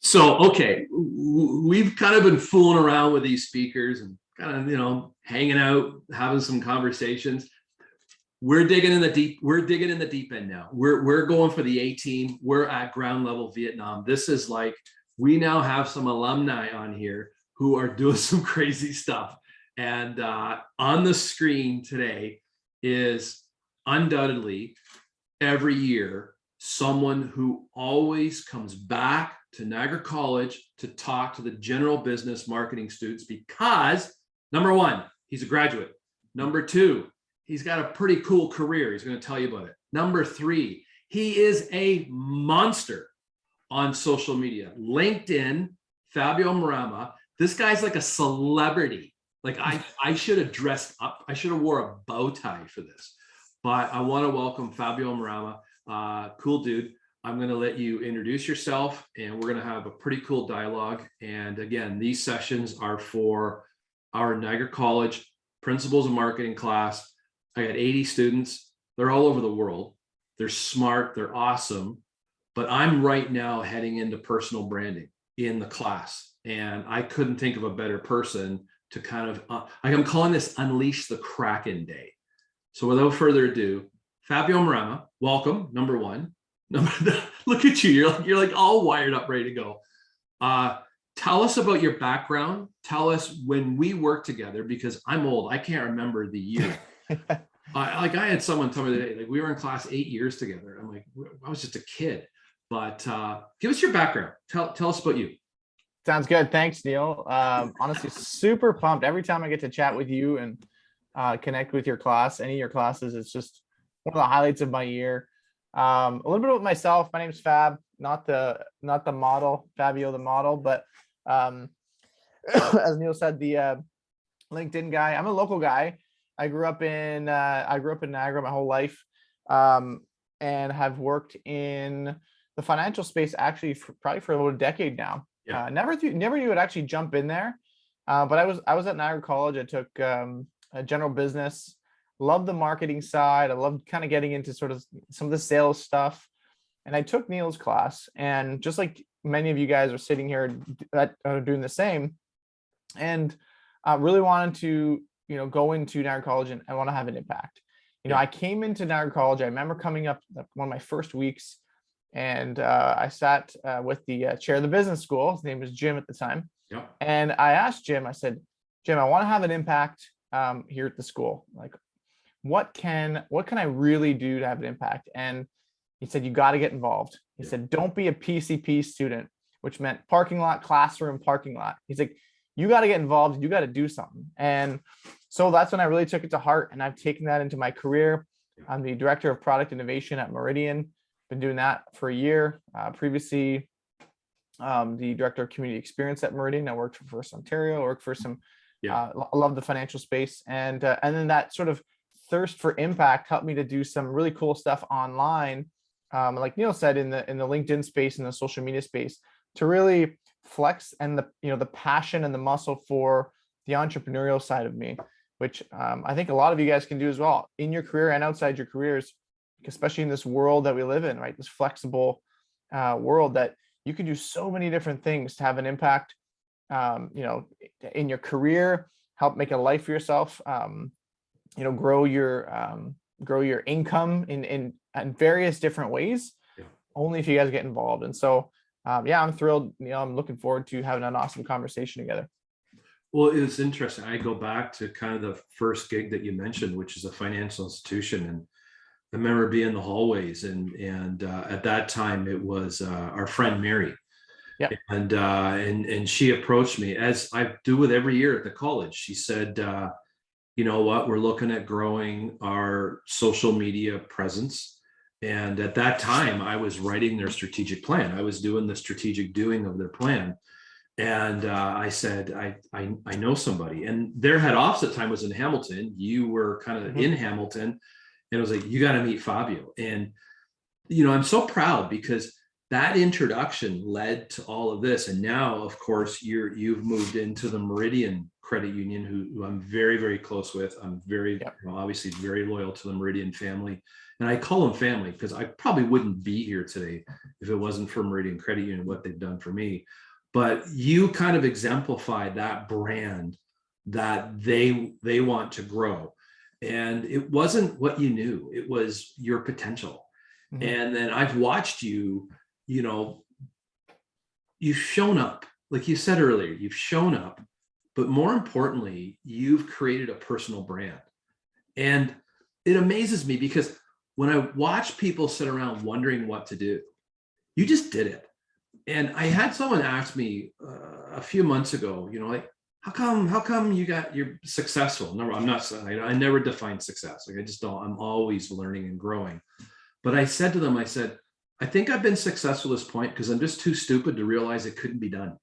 So, okay, we've kind of been fooling around with these speakers and kind of, hanging out, having some conversations. We're digging in the deep. We're digging in the deep end now. We're going for the A team. We're at ground level Vietnam. This is like, we now have some alumni on here who are doing some crazy stuff. And on the screen today is undoubtedly every year someone who always comes back to Niagara College to talk to the general business marketing students because, number one, he's a graduate. Number two, he's got a pretty cool career. He's going to tell you about it. Number three, he is a monster on social media. LinkedIn, Fabio Marrama. This guy's like a celebrity. Like I should have dressed up. I should have wore a bow tie for this. But I want to welcome Fabio Marrama. Cool dude. I'm going to let you introduce yourself, and we're going to have a pretty cool dialogue. And again, these sessions are for our Niagara College Principles of Marketing class. I got 80 students. They're all over the world. They're smart. They're awesome. But I'm right now heading into personal branding in the class. And I couldn't think of a better person to kind of, I'm calling this Unleash the Kraken Day. So without further ado, Fabio Marrama, welcome, number one. Look at you, you're like all wired up, ready to go. Tell us about your background. Tell us when we worked together, because I'm old, I can't remember the year. I had someone tell me today, like we were in class 8 years together. I'm like, I was just a kid. But give us your background. Tell us about you. Sounds good. Thanks, Neil. Honestly, super pumped every time I get to chat with you and connect with your class, any of your classes. It's just one of the highlights of my year. A little bit about myself. My name's Fab, not the model, Fabio the model, but as Neil said, the LinkedIn guy. I'm a local guy. I grew up in Niagara my whole life, and have worked in the financial space actually probably for about a decade now. Yeah. Never knew it would actually jump in there, but I was at Niagara College. I took a general business. Loved the marketing side. I loved kind of getting into sort of some of the sales stuff. And I took Neil's class, and just like many of you guys are sitting here that are doing the same, and really wanted to, go into Niagara College and I want to have an impact. I came into Niagara College. I remember coming up one of my first weeks, and I sat with the chair of the business school. His name was Jim at the time. Yeah. And I asked Jim, I said, Jim, I want to have an impact here at the school. Like, what can I really do to have an impact? And he said, you got to get involved. He said, don't be a PCP student, which meant parking lot, classroom, parking lot. He's like, you got to get involved. You got to do something. And so that's when I really took it to heart. And I've taken that into my career. I'm the director of product innovation at Meridian. Been doing that for a year. Previously, the director of community experience at Meridian. I worked for First Ontario, worked for some, I love the financial space. And then that sort of thirst for impact helped me to do some really cool stuff online, like Neil said, in the LinkedIn space and the social media space, to really flex and the passion and the muscle for the entrepreneurial side of me, which I think a lot of you guys can do as well in your career and outside your careers, especially in this world that we live in, right? This flexible world that you can do so many different things to have an impact, in your career, help make a life for yourself. Grow your income in various different ways, only if you guys get involved. And so, I'm thrilled. I'm looking forward to having an awesome conversation together. Well, it's interesting. I go back to kind of the first gig that you mentioned, which is a financial institution. And I remember being in the hallways and at that time it was our friend Mary. Yeah. And she approached me, as I do with every year at the college. She said, you know what, we're looking at growing our social media presence. And at that time, I was writing their strategic plan. I was doing the strategic doing of their plan. And I said, I know somebody. And their head office at the time was in Hamilton. You were kind of in Hamilton. And I was like, you got to meet Fabio. And, I'm so proud because that introduction led to all of this. And now, of course, you've moved into the Meridian Credit Union, who I'm very, very close with. I'm very, obviously very loyal to the Meridian family. And I call them family because I probably wouldn't be here today if it wasn't for Meridian Credit Union, what they've done for me. But you kind of exemplify that brand that they want to grow. And it wasn't what you knew, it was your potential. Mm-hmm. And then I've watched you, you know, you've shown up, like you said earlier, you've shown up, but more importantly, you've created a personal brand. And it amazes me because when I watch people sit around wondering what to do, you just did it. And I had someone ask me a few months ago, you know, like, how come you're successful? No, I'm not, I never define success. Like I just don't, I'm always learning and growing. But I said to them, I said, I think I've been successful at this point because I'm just too stupid to realize it couldn't be done.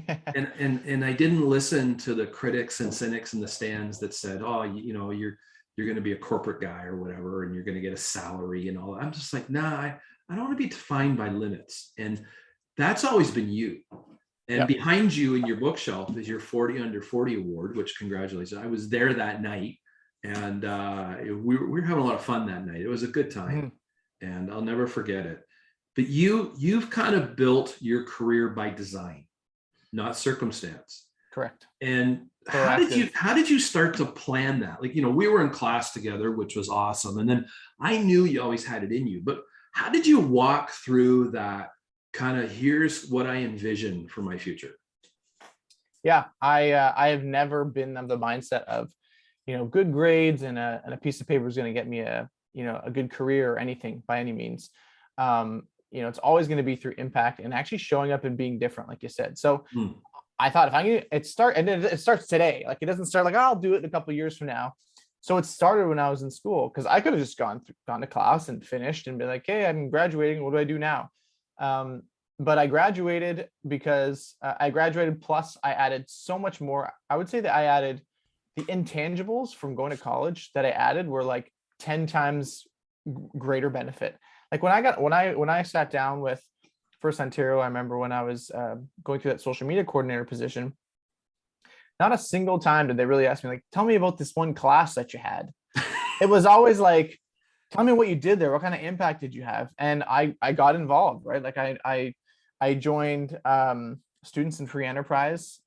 and I didn't listen to the critics and cynics in the stands that said, oh, you know, you're going to be a corporate guy or whatever, and you're going to get a salary and all that. I'm just like, nah, I don't want to be defined by limits. And that's always been you. And behind you in your bookshelf is your 40 Under 40 award, which congratulations. I was there that night, and we were having a lot of fun that night. It was a good time, and I'll never forget it. But you've kind of built your career by design, not circumstance. Correct. And how did you start to plan that? Like, you know, we were in class together, which was awesome. And then I knew you always had it in you, but how did you walk through that kind of, here's what I envision for my future? Yeah, I have never been of the mindset of, you know, good grades and a piece of paper is going to get me a good career or anything by any means. You know, it's always going to be through impact and actually showing up and being different, like you said. So I thought if it starts today, like it doesn't start like, oh, I'll do it in a couple of years from now. So it started when I was in school, because I could have just gone to class and finished and been like, hey, I'm graduating. What do I do now? But I graduated because I graduated. Plus I added so much more. I would say that I added the intangibles from going to college that I added were like 10 times greater benefit. Like when I sat down with First Ontario, I remember when I was going through that social media coordinator position, not a single time did they really ask me, like, tell me about this one class that you had. It was always like, tell me what you did there. What kind of impact did you have? And I got involved, right? Like I joined Students in Free Enterprise,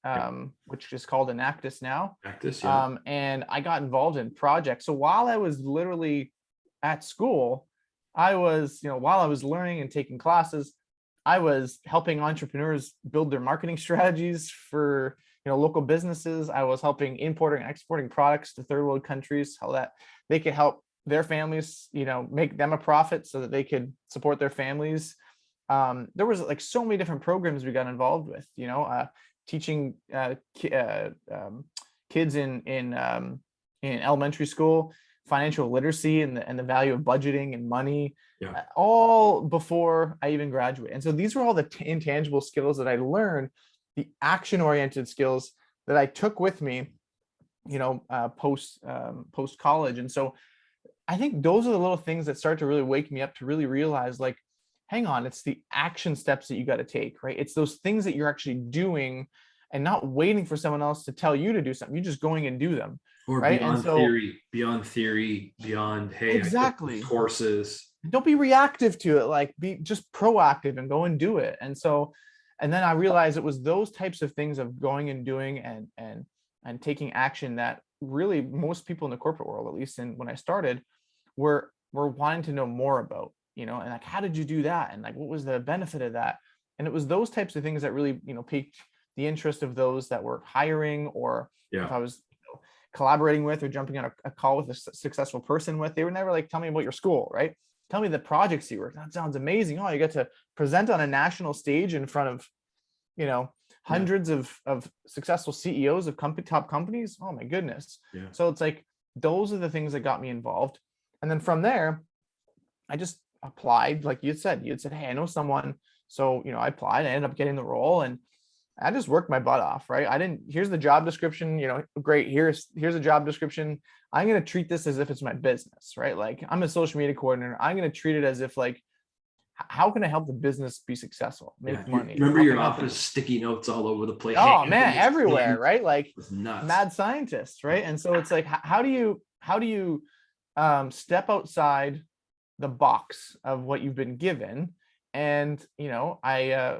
which is called Enactus now. Enactus, yeah. And I got involved in projects. So while I was literally at school, while I was learning and taking classes, I was helping entrepreneurs build their marketing strategies for, local businesses. I was helping importing and exporting products to third world countries, how that they could help their families, make them a profit so that they could support their families. There was like so many different programs we got involved with, teaching kids in elementary school financial literacy and the value of budgeting and money, all before I even graduated. And so these were all the intangible skills that I learned, the action-oriented skills that I took with me, post college. And so I think those are the little things that start to really wake me up to really realize, like, hang on, it's the action steps that you got to take, right? It's those things that you're actually doing and not waiting for someone else to tell you to do something. You're just going and do them. Or right? beyond theory, hey, exactly, courses. Don't be reactive to it. Like, be just proactive and go and do it. And then I realized it was those types of things of going and doing and taking action that really most people in the corporate world, at least when I started, were wanting to know more about, and like, how did you do that? And like, what was the benefit of that? And it was those types of things that really, piqued the interest of those that were hiring, or if I was collaborating with or jumping on a call with a successful person with, they were never like, tell me about your school, right? Tell me the projects you worked. That sounds amazing. Oh, you get to present on a national stage in front of, hundreds of successful CEOs of top companies. Oh my goodness. Yeah. So it's like, those are the things that got me involved. And then from there, I just applied. Like you had said, hey, I know someone. So, I applied, I ended up getting the role, and I just worked my butt off, right? Here's the job description, great. Here's a job description. I'm going to treat this as if it's my business, right? Like, I'm a social media coordinator. I'm going to treat it as if, like, how can I help the business be successful, Yeah. make You money? remember How your can I help office sticky notes all over the place? Oh hanging from man, the everywhere, ceiling? right? Like It was nuts. mad scientist, right? And so it's like, how do you step outside the box of what you've been given? And I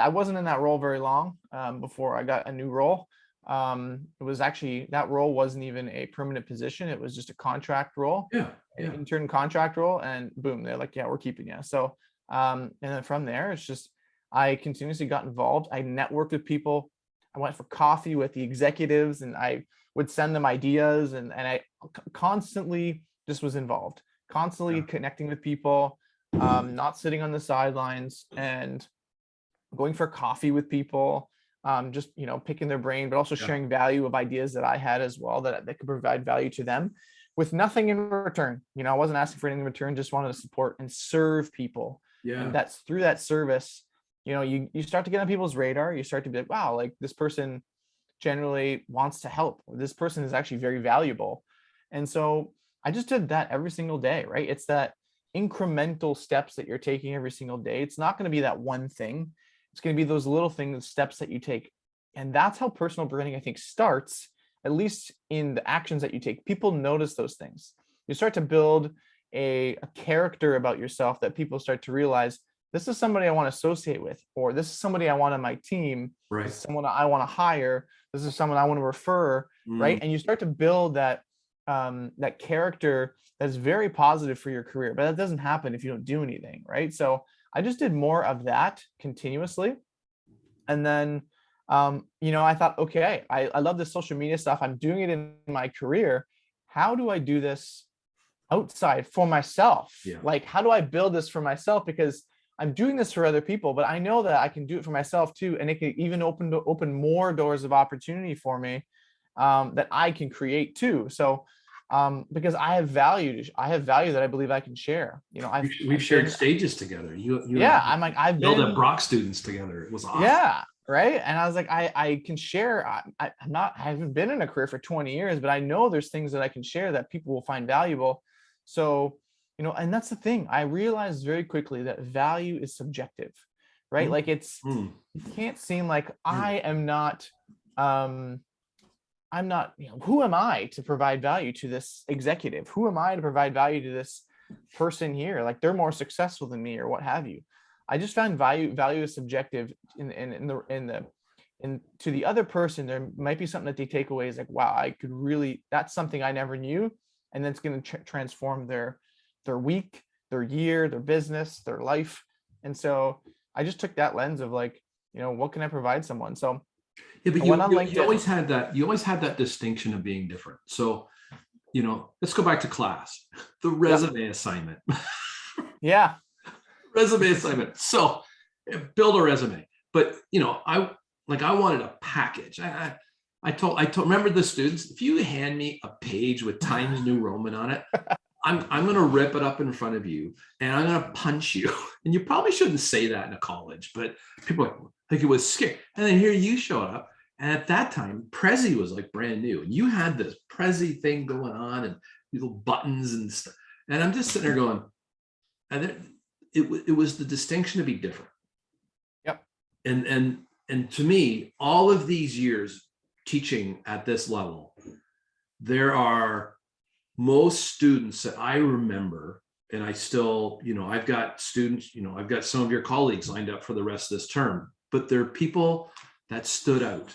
wasn't in that role very long before I got a new role. It was actually, that role wasn't even a permanent position; it was just a contract role, Yeah. an Yeah. intern contract role, and boom, they're like, yeah, we're keeping you. So and then from there, it's just I continuously got involved. I networked with people. I went for coffee with the executives, and I would send them ideas, and I constantly just was involved, constantly Yeah. connecting with people, not sitting on the sidelines, and going for coffee with people, just picking their brain, but also Yeah. sharing value of ideas that I had as well, that could provide value to them with nothing in return. I wasn't asking for anything in return, just wanted to support and serve people. And Yeah. that's through that service, you start to get on people's radar. You start to be like, wow, like this person generally wants to help, or this person is actually very valuable. And so I just did that every single day, right? It's that incremental steps that you're taking every single day. It's not going to be that one thing. It's going to be those little things, steps that you take. And that's how personal branding, I think, starts, at least in the actions that you take. People notice those things. You start to build a character about yourself that people start to realize, this is somebody I want to associate with, or this is somebody I want on my team. Right. This is someone I want to hire. This is someone I want to refer, right? Mm. And you start to build that that character that's very positive for your career. But that doesn't happen if you don't do anything, right? So I just did more of that continuously. And then I thought, okay, I love this social media stuff. I'm doing it in my career. How do I do this outside for myself? Yeah. Like, how do I build this for myself? Because I'm doing this for other people, but I know that I can do it for myself too. And it can even open more doors of opportunity for me that I can create too. So because I have value that I believe I can share. We've shared stages together. You and Yeah, I I'm like, I've built up been, Brock students together. It was awesome. yeah, right. And I was like, I can share. I haven't been in a career for 20 years, but I know there's things that I can share that people will find valuable. So, and that's the thing. I realized very quickly that value is subjective, right? Mm. Like it Mm. can't seem like I'm not, who am I to provide value to this executive? Who am I to provide value to this person here? Like they're more successful than me or what have you. I just found value is subjective in to the other person. There might be something that they take away is like, wow, that's something I never knew. And that's going to transform their week, their year, their business, their life. And so I just took that lens of like, what can I provide someone? So Yeah, but I went on you LinkedIn. you always had that distinction of being different. So, let's go back to class. The resume assignment. Yeah. Resume assignment. So build a resume. But I wanted a package. I told remember the students, if you hand me a page with Times New Roman on it, I'm gonna rip it up in front of you and I'm gonna punch you. And you probably shouldn't say that in a college, but people like it was scary. And then here you showed up. And at that time, Prezi was like brand new. And you had this Prezi thing going on and little buttons and stuff. And I'm just sitting there going, it was the distinction to be different. Yep. And to me, all of these years teaching at this level, there are most students that I remember, and I still, I've got students, I've got some of your colleagues lined up for the rest of this term, but they're people that stood out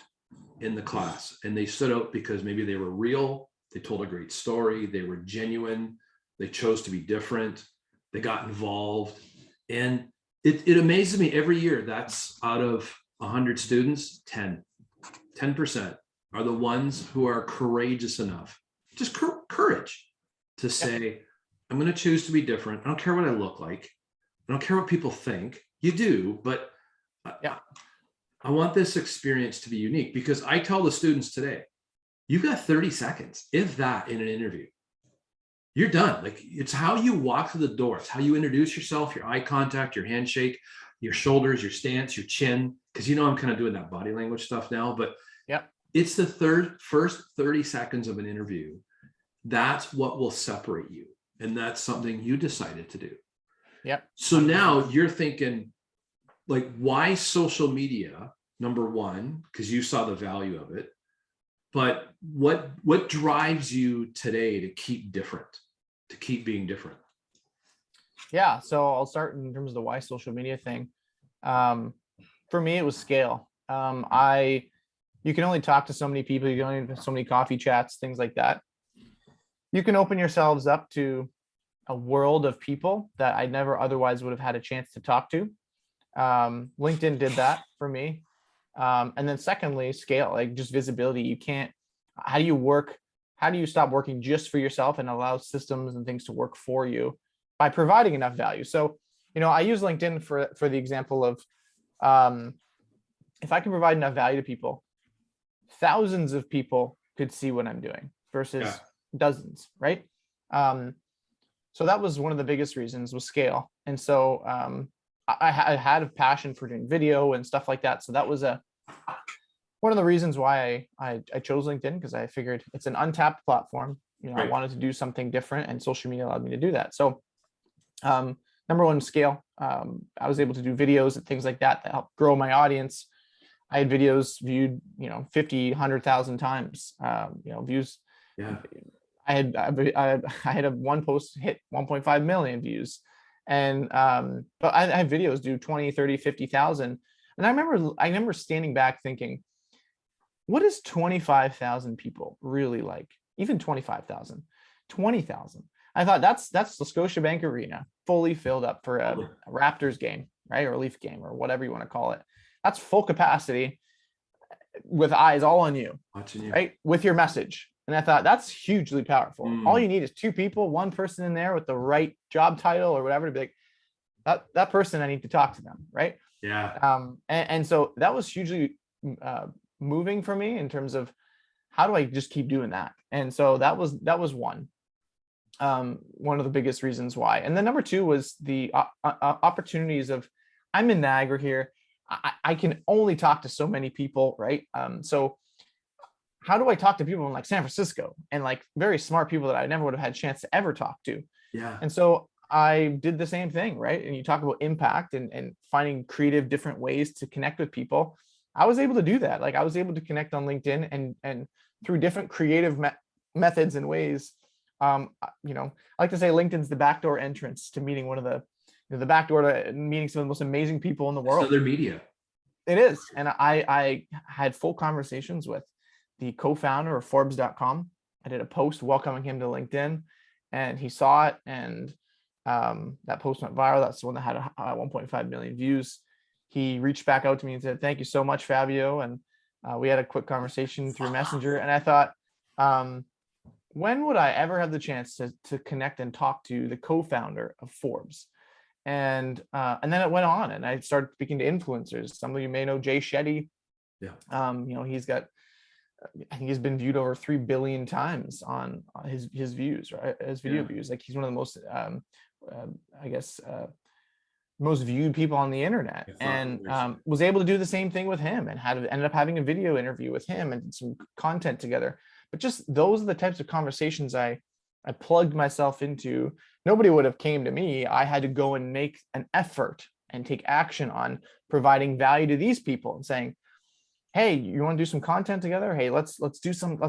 in the class, and they stood out because maybe they were real, they told a great story, they were genuine, they chose to be different, they got involved. And it amazes me every year. That's out of 100 students, 10% are the ones who are courageous enough, just courage to say, I'm going to choose to be different. I don't care what I look like. I don't care what people think. You do, but I want this experience to be unique, because I tell the students today, you've got 30 seconds, if that, in an interview. You're done. Like, it's how you walk through the door. It's how you introduce yourself, your eye contact, your handshake, your shoulders, your stance, your chin. Because I'm kind of doing that body language stuff now, but it's the first 30 seconds of an interview. That's what will separate you. And that's something you decided to do. Yep. So now you're thinking, like, why social media? Number one, because you saw the value of it. But what drives you today to keep different, to keep being different? Yeah. So I'll start in terms of the why social media thing. For me, it was scale. You can only talk to so many people. You can only have so many coffee chats, things like that. You can open yourselves up to a world of people that I never otherwise would have had a chance to talk to. LinkedIn did that for me. And then secondly, scale, like just visibility. You can't, how do you work? How do you stop working just for yourself and allow systems and things to work for you by providing enough value? So, I use LinkedIn for the example of, if I can provide enough value to people, thousands of people could see what I'm doing versus dozens, right? So that was one of the biggest reasons, was scale. And so I had a passion for doing video and stuff like that. So that was one of the reasons why I chose LinkedIn, because I figured it's an untapped platform. I wanted to do something different, and social media allowed me to do that. So number one, scale. I was able to do videos and things like that helped grow my audience. I had videos viewed, 50, 100,000 times, views. Yeah. I had a one post hit 1.5 million views. And, but I have videos do 20, 30, 50,000. And I remember standing back thinking, what is 25,000 people really like? Even 25,000, 20,000. I thought that's the Scotiabank Arena fully filled up for a Raptors game, right? Or a Leaf game, or whatever you want to call it. That's full capacity with eyes all on you, watching you, right? With your message. And I thought that's hugely powerful. All you need is two people, one person in there with the right job title or whatever to be like, that person, I need to talk to them, right? Yeah. And so that was hugely moving for me in terms of how do I just keep doing that? And so that was one of the biggest reasons why. And then number two was the opportunities of, I'm in Niagara here. I can only talk to so many people, right? So how do I talk to people in like San Francisco and like very smart people that I never would have had a chance to ever talk to? Yeah. And so I did the same thing, right? And you talk about impact and finding creative different ways to connect with people. I was able to do that. Like I was able to connect on LinkedIn and through different creative methods and ways. I like to say LinkedIn's the backdoor entrance to meeting one of the backdoor to meeting some of the most amazing people in the world. It's other media. It is. And I had full conversations with the co-founder of Forbes.com. I did a post welcoming him to LinkedIn, and he saw it, and that post went viral. That's the one that had 1.5 million views. He reached back out to me and said, "Thank you so much, Fabio." And we had a quick conversation through Messenger. And I thought, when would I ever have the chance to connect and talk to the co-founder of Forbes? And then it went on, and I started speaking to influencers. Some of you may know Jay Shetty. Yeah. He's got, I think he's been viewed over 3 billion times on his views, right? His video views. Like he's one of the most, most viewed people on the internet, and was able to do the same ended up having a video interview with him and some content together. But just those are the types of conversations I plugged myself into. Nobody would have came to me. I had to go and make an effort and take action on providing value to these people and saying, hey, you want to do some content together? Hey, let's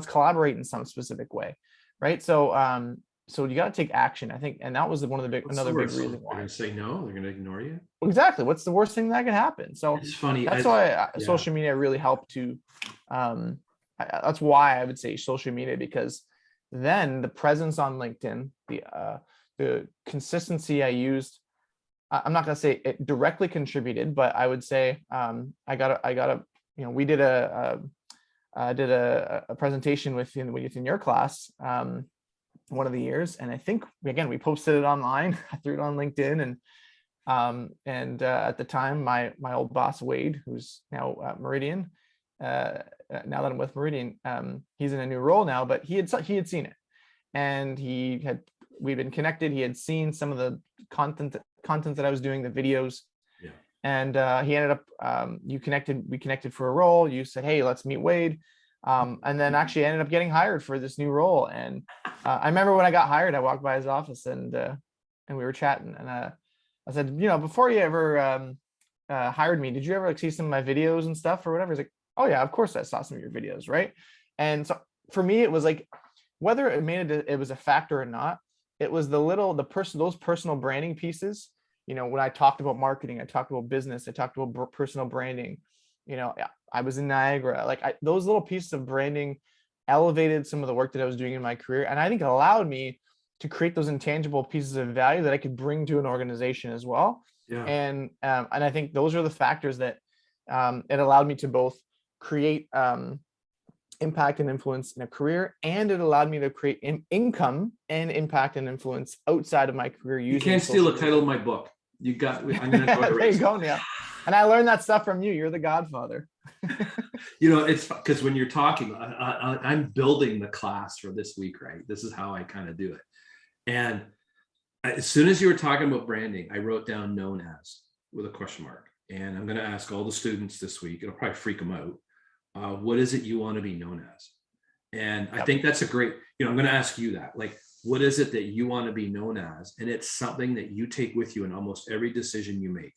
collaborate in some specific way. Right. So so you got to take action, I think. And that was another big reason why. They're going to say no, they're going to ignore you. Exactly. What's the worst thing that could happen? So it's funny. That's why social media really helped to, that's why I would say social media, because then the presence on LinkedIn, the consistency I used, I'm not going to say it directly contributed, but I would say I got a we did a presentation within your class one of the years, and I think again we posted it online. I threw it on LinkedIn, and at the time my old boss Wade, who's now at Meridian, now that I'm with Meridian, he's in a new role now, but he had seen it, and we'd been connected. He had seen some of the content that I was doing, the videos. And he ended up, we connected for a role. You said, hey, let's meet Wade. And then actually ended up getting hired for this new role. And I remember when I got hired, I walked by his office and we were chatting, and I said, before you ever hired me, did you ever like see some of my videos and stuff or whatever? He's like, oh yeah, of course I saw some of your videos, right? And so for me, it was like whether it made it was a factor or not, it was those personal branding pieces. When I talked about marketing, I talked about business, I talked about personal branding. Yeah, I was in Niagara. Like those little pieces of branding elevated some of the work that I was doing in my career, and I think it allowed me to create those intangible pieces of value that I could bring to an organization as well. Yeah. And I think those are the factors that it allowed me to both create impact and influence in a career, and it allowed me to create income and impact and influence outside of my career You using can't steal social the title of media. my book. I'm going to go to There you race. go, Neil. And I learned that stuff from you. You're the godfather. It's because when you're talking, I'm building the class for this week, right? This is how I kind of do it. And as soon as you were talking about branding, I wrote down known as with a question mark. And I'm going to ask all the students this week, it'll probably freak them out. What is it you want to be known as? And I think that's a great, I'm going to ask you that, like, what is it that you want to be known as? And it's something that you take with you in almost every decision you make.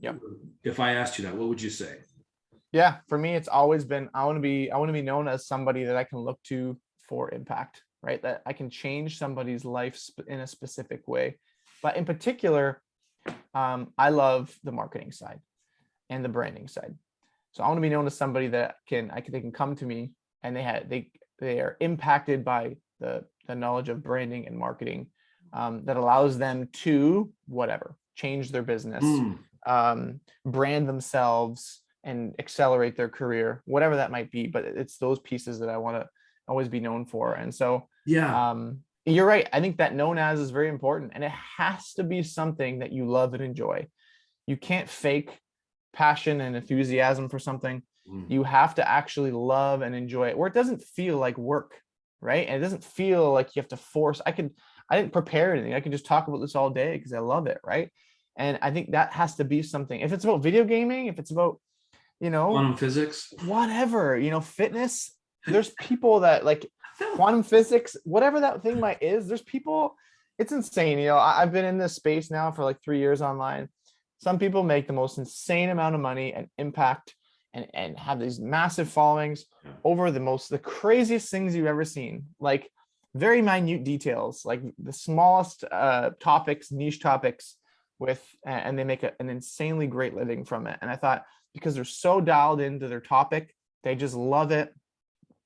Yep. If I asked you that, what would you say? Yeah, for me, it's always been, I want to be known as somebody that I can look to for impact, right? That I can change somebody's life in a specific way. But in particular, I love the marketing side and the branding side. So I want to be known as somebody that they can come to me and they are impacted by the knowledge of branding and marketing that allows them to change their business, brand themselves, and accelerate their career, whatever that might be. But it's those pieces that I want to always be known for. And so, you're right. I think that known as is very important, and it has to be something that you love and enjoy. You can't fake passion and enthusiasm for something. You have to actually love and enjoy it, where it doesn't feel like work, right? And it doesn't feel like you have to force. I didn't prepare anything. I could just talk about this all day because I love it, right? And I think that has to be something. If it's about video gaming, if it's about quantum physics, whatever, fitness, there's people that like quantum physics, whatever that thing is, there's people, it's insane. I've been in this space now for like 3 years online. Some people make the most insane amount of money and impact and have these massive followings over the craziest things you've ever seen, like very minute details, like the smallest niche topics and they make an insanely great living from it. And I thought, because they're so dialed into their topic, they just love it,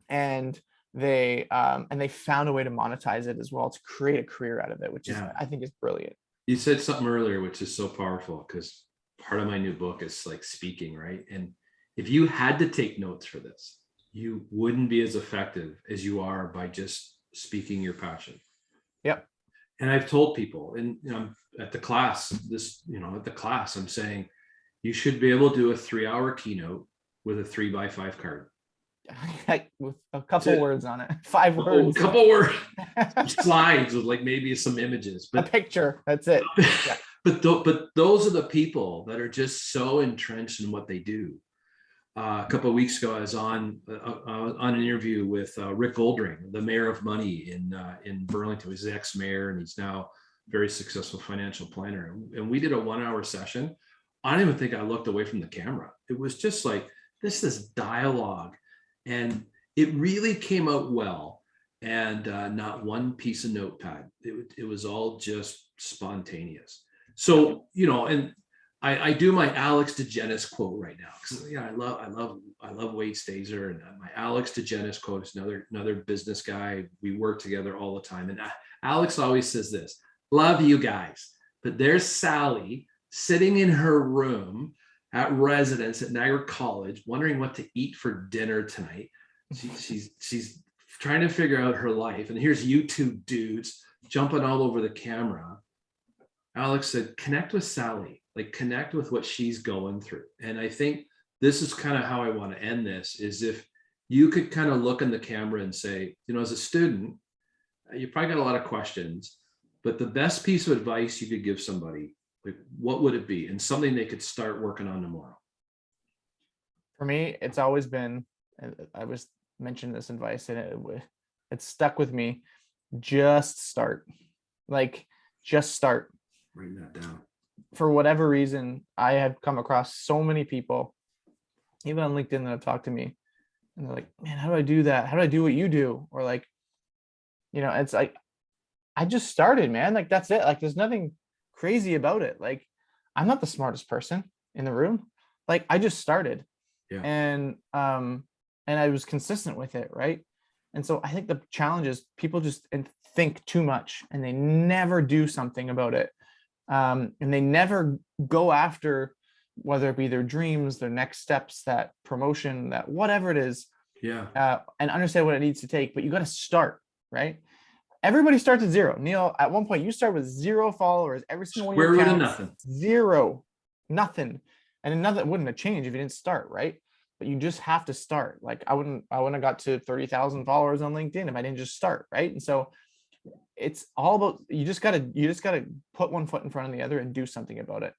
and they found a way to monetize it as well, to create a career out of it, which is, I think, is brilliant. You said something earlier which is so powerful, because part of my new book is like speaking, right? And if you had to take notes for this, you wouldn't be as effective as you are by just speaking your passion. Yep. And I've told people, and at the class, I'm saying, you should be able to do a 3-hour keynote with a 3x5 card. With a couple words on it, 5 words. A couple words, slides with like maybe some images, but a picture. That's it. Yeah. But those are the people that are just so entrenched in what they do. A couple of weeks ago, I was on an interview with Rick Goldring, the mayor of Money in Burlington. He's the ex-mayor, and he's now a very successful financial planner. And we did a 1-hour session. I don't even think I looked away from the camera. It was just like this dialogue, and it really came out well. And not one piece of notepad. It was all just spontaneous. So, and I do my Alex DeGenis quote right now, because I love Wade Stazer, and my Alex DeGenis quote is another business guy. We work together all the time, and Alex always says this: "Love you guys, but there's Sally sitting in her room at residence at Niagara College, wondering what to eat for dinner tonight. She's trying to figure out her life, and here's you two dudes jumping all over the camera." Alex said, "Connect with Sally, like connect with what she's going through." And I think this is kind of how I want to end this, is if you could kind of look in the camera and say, as a student, you probably got a lot of questions, but the best piece of advice you could give somebody, like, what would it be? And something they could start working on tomorrow. For me, it's always been, I was mentioning this advice, and it stuck with me. Just start. Just start. Writing that down. for whatever reason, I have come across so many people, even on LinkedIn, that have talked to me, and they're like, man, how do I do that? How do I do what you do? Or like, it's like, I just started, man. Like, that's it. Like, there's nothing crazy about it. Like, I'm not the smartest person in the room. Like, I just started. Yeah. And I was consistent with it, right? And so I think the challenge is people just think too much and they never do something about it. And they never go after, whether it be their dreams, their next steps, that promotion, that whatever it is, Yeah. and understand what it needs to take. But you got to start, right? Everybody starts at zero. Neil, at one point, you start with 0 followers. Every single one of your Square root of accounts, nothing. 0, nothing. And another wouldn't have changed if you didn't start, right? But you just have to start. Like I wouldn't have got to 30,000 followers on LinkedIn if I didn't just start, right? And so it's all about, you just gotta put one foot in front of the other and do something about it.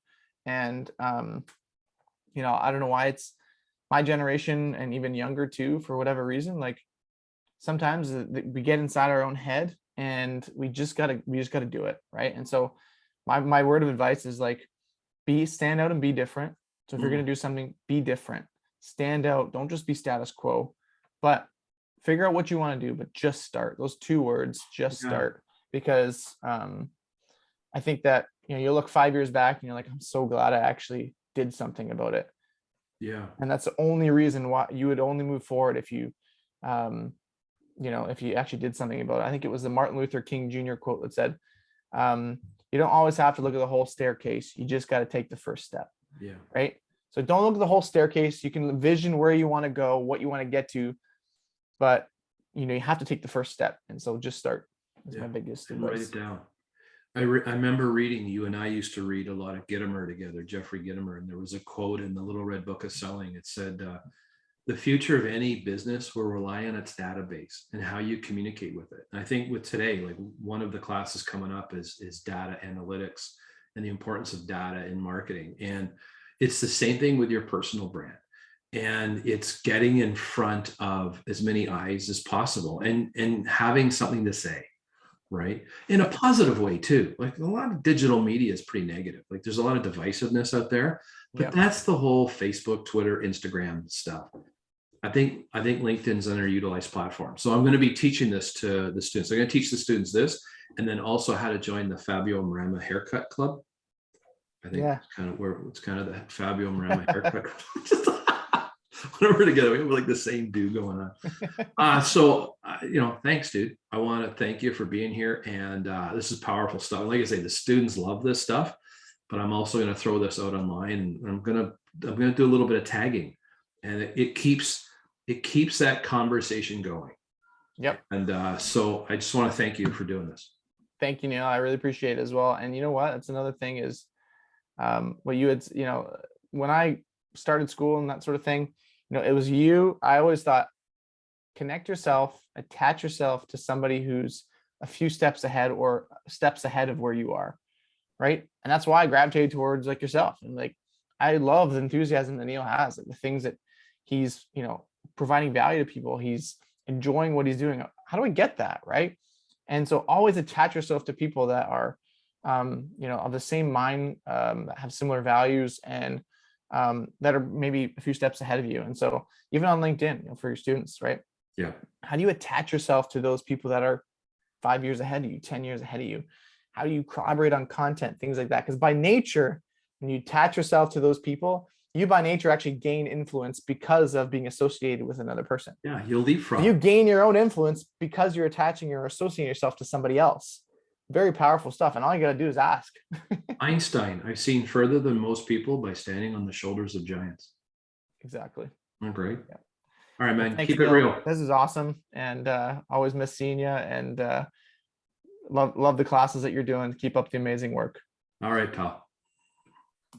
And I don't know why it's my generation and even younger too, for whatever reason, like sometimes we get inside our own head and we just gotta do it, right? And so my word of advice is like, stand out and be different. So if you're going to do something, be different, stand out. Don't just be status quo, but figure out what you want to do, but just start. Those 2 words, just start. Because I think that, you'll look 5 years back and you're like, I'm so glad I actually did something about it. Yeah. And that's the only reason why you would only move forward if you, if you actually did something about it. I think it was the Martin Luther King Jr. quote that said, you don't always have to look at the whole staircase. You just got to take the first step. Yeah. Right. So don't look at the whole staircase. You can envision where you want to go, what you want to get to, but you have to take the first step. And so just start. That's my biggest advice. Write it down. I remember reading, you and I used to read a lot of Gitomer together, Jeffrey Gitomer, and there was a quote in the Little Red Book of Selling. It said, the future of any business will rely on its database and how you communicate with it. And I think with today, like one of the classes coming up is data analytics and the importance of data in marketing. And it's the same thing with your personal brand. And it's getting in front of as many eyes as possible and having something to say, right? In a positive way too. Like a lot of digital media is pretty negative. Like there's a lot of divisiveness out there, but that's the whole Facebook, Twitter, Instagram stuff. I think LinkedIn's an underutilized platform. So I'm going to be teaching this to the students. I'm going to teach the students this, and then also how to join the Fabio Marrama Haircut Club. I think it's kind of the Fabio Marrama Haircut Club. Whenever together, we have like the same do going on. Thanks, dude. I want to thank you for being here. And this is powerful stuff. Like I say, the students love this stuff, but I'm also going to throw this out online, and I'm going to do a little bit of tagging, and it keeps that conversation going. Yep. And so I just want to thank you for doing this. Thank you, Neil. I really appreciate it as well. And you know what? That's another thing is, what you had, when I started school and that sort of thing, it was you. I always thought, connect yourself, attach yourself to somebody who's a few steps ahead or steps ahead of where you are. Right. And that's why I gravitated towards like yourself. And like, I love the enthusiasm that Neil has, like the things that he's, providing value to people. He's enjoying what he's doing. How do I get that? Right. And so always attach yourself to people that are, of the same mind, that have similar values, and that are maybe a few steps ahead of you. And so even on LinkedIn, for your students, right? Yeah. How do you attach yourself to those people that are 5 years ahead of you, 10 years ahead of you? How do you collaborate on content, things like that? Because by nature, when you attach yourself to those people, you by nature actually gain influence because of being associated with another person. Yeah, you'll leapfrog. You gain your own influence because you're attaching or associating yourself to somebody else. Very powerful stuff. And all you got to do is ask. Einstein, I've seen further than most people by standing on the shoulders of giants. Exactly. Oh, great. Yeah. All right, man. Thanks, Keep it Neil. real. This is awesome. And always miss seeing you, and love the classes that you're doing. Keep up the amazing work. All right, pal.